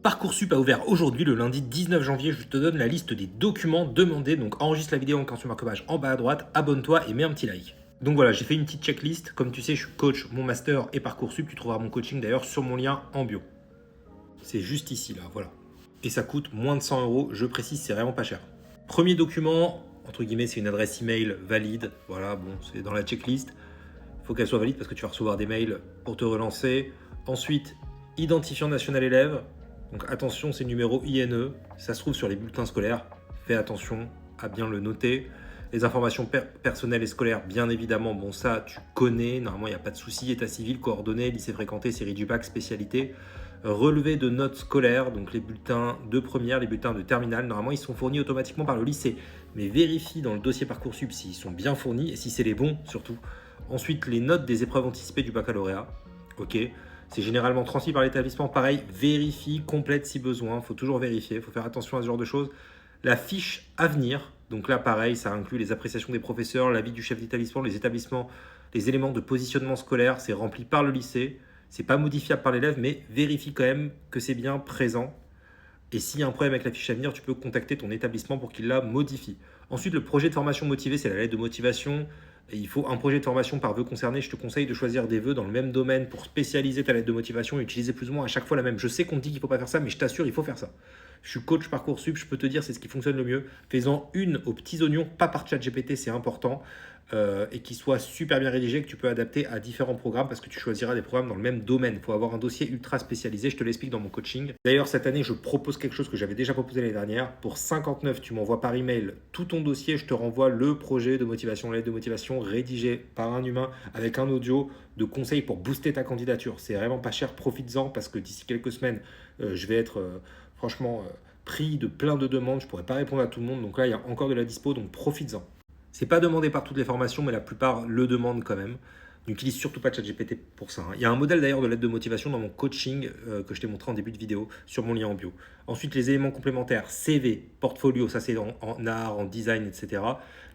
Parcoursup a ouvert aujourd'hui, le lundi 19 janvier. Je te donne la liste des documents demandés. Donc enregistre la vidéo en cliquant sur marque-page en bas à droite, abonne-toi et mets un petit like. Donc voilà, j'ai fait une petite checklist. Comme tu sais, je suis coach, mon master et Parcoursup. Tu trouveras mon coaching d'ailleurs sur mon lien en bio. C'est juste ici, là, voilà. Et ça coûte moins de 100 euros. Je précise, c'est vraiment pas cher. Premier document, entre guillemets, c'est une adresse email valide. Voilà, bon, c'est dans la checklist. Il faut qu'elle soit valide parce que tu vas recevoir des mails pour te relancer. Ensuite, identifiant national élève. Donc attention, c'est le numéro INE. Ça se trouve sur les bulletins scolaires. Fais attention à bien le noter. Les informations personnelles et scolaires, bien évidemment, bon ça tu connais, normalement il n'y a pas de souci. État civil, coordonnées, lycée fréquenté, série du bac, spécialité. Relevé de notes scolaires, donc les bulletins de première, les bulletins de terminale, normalement ils sont fournis automatiquement par le lycée. Mais vérifie dans le dossier Parcoursup s'ils sont bien fournis et si c'est les bons surtout. Ensuite, les notes des épreuves anticipées du baccalauréat. Ok, c'est généralement transmis par l'établissement. Pareil, vérifie, complète si besoin. Il faut toujours vérifier, il faut faire attention à ce genre de choses. La fiche à venir. Donc là, pareil, ça inclut les appréciations des professeurs, l'avis du chef d'établissement, les établissements, les éléments de positionnement scolaire. C'est rempli par le lycée. C'est pas modifiable par l'élève, mais vérifie quand même que c'est bien présent. Et s'il y a un problème avec la fiche à venir, tu peux contacter ton établissement pour qu'il la modifie. Ensuite, le projet de formation motivé, c'est la lettre de motivation. Et il faut un projet de formation par vœu concerné. Je te conseille de choisir des vœux dans le même domaine pour spécialiser ta lettre de motivation et utiliser plus ou moins à chaque fois la même. Je sais qu'on te dit qu'il ne faut pas faire ça, mais je t'assure, il faut faire ça. Je suis coach Parcoursup, je peux te dire c'est ce qui fonctionne le mieux. Fais-en une aux petits oignons, pas par ChatGPT, c'est important. Et qui soit super bien rédigé, que tu peux adapter à différents programmes parce que tu choisiras des programmes dans le même domaine. Il faut avoir un dossier ultra spécialisé, je te l'explique dans mon coaching. D'ailleurs, cette année, je propose quelque chose que j'avais déjà proposé l'année dernière. Pour 59, tu m'envoies par email tout ton dossier, je te renvoie le projet de motivation, l'aide de motivation rédigé par un humain avec un audio de conseils pour booster ta candidature. C'est vraiment pas cher, profites-en parce que d'ici quelques semaines, je vais être franchement pris de plein de demandes. Je pourrais pas répondre à tout le monde, donc là, il y a encore de la dispo, donc profites-en. C'est pas demandé par toutes les formations, mais la plupart le demandent quand même. N'utilise surtout pas ChatGPT pour ça. Il y a un modèle d'ailleurs de lettre de motivation dans mon coaching que je t'ai montré en début de vidéo sur mon lien en bio. Ensuite, les éléments complémentaires, CV, portfolio, ça c'est en art, en design, etc.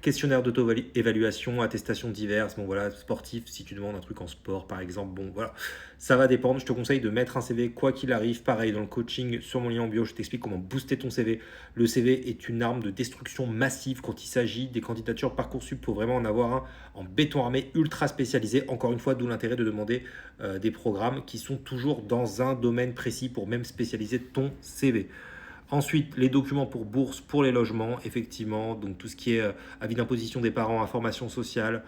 Questionnaire d'auto-évaluation, attestations diverses, bon voilà, sportif, si tu demandes un truc en sport par exemple, bon voilà, ça va dépendre. Je te conseille de mettre un CV quoi qu'il arrive. Pareil, dans le coaching sur mon lien en bio, je t'explique comment booster ton CV. Le CV est une arme de destruction massive quand il s'agit des candidatures Parcoursup. Il faut vraiment en avoir un en béton armé ultra spécialisé. Encore une fois, d'où l'intérêt de demander des programmes qui sont toujours dans un domaine précis pour même spécialiser ton CV. Ensuite, les documents pour bourse, pour les logements, effectivement, donc tout ce qui est avis d'imposition des parents, information sociale,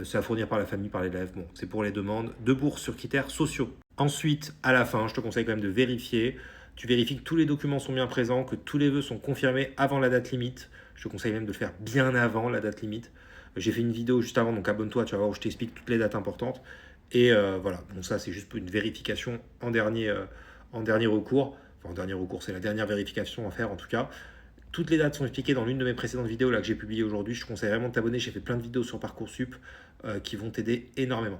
c'est à fournir par la famille, par l'élève. Bon, c'est pour les demandes de bourse sur critères sociaux. Ensuite, à la fin, je te conseille quand même de vérifier. Tu vérifies que tous les documents sont bien présents, que tous les vœux sont confirmés avant la date limite. Je te conseille même de le faire bien avant la date limite. J'ai fait une vidéo juste avant, donc abonne-toi, tu vas voir où je t'explique toutes les dates importantes. Et voilà, bon ça c'est juste une vérification en dernier recours. Enfin, en dernier recours, c'est la dernière vérification à faire en tout cas. Toutes les dates sont expliquées dans l'une de mes précédentes vidéos là, que j'ai publiées aujourd'hui. Je te conseille vraiment de t'abonner, j'ai fait plein de vidéos sur Parcoursup qui vont t'aider énormément.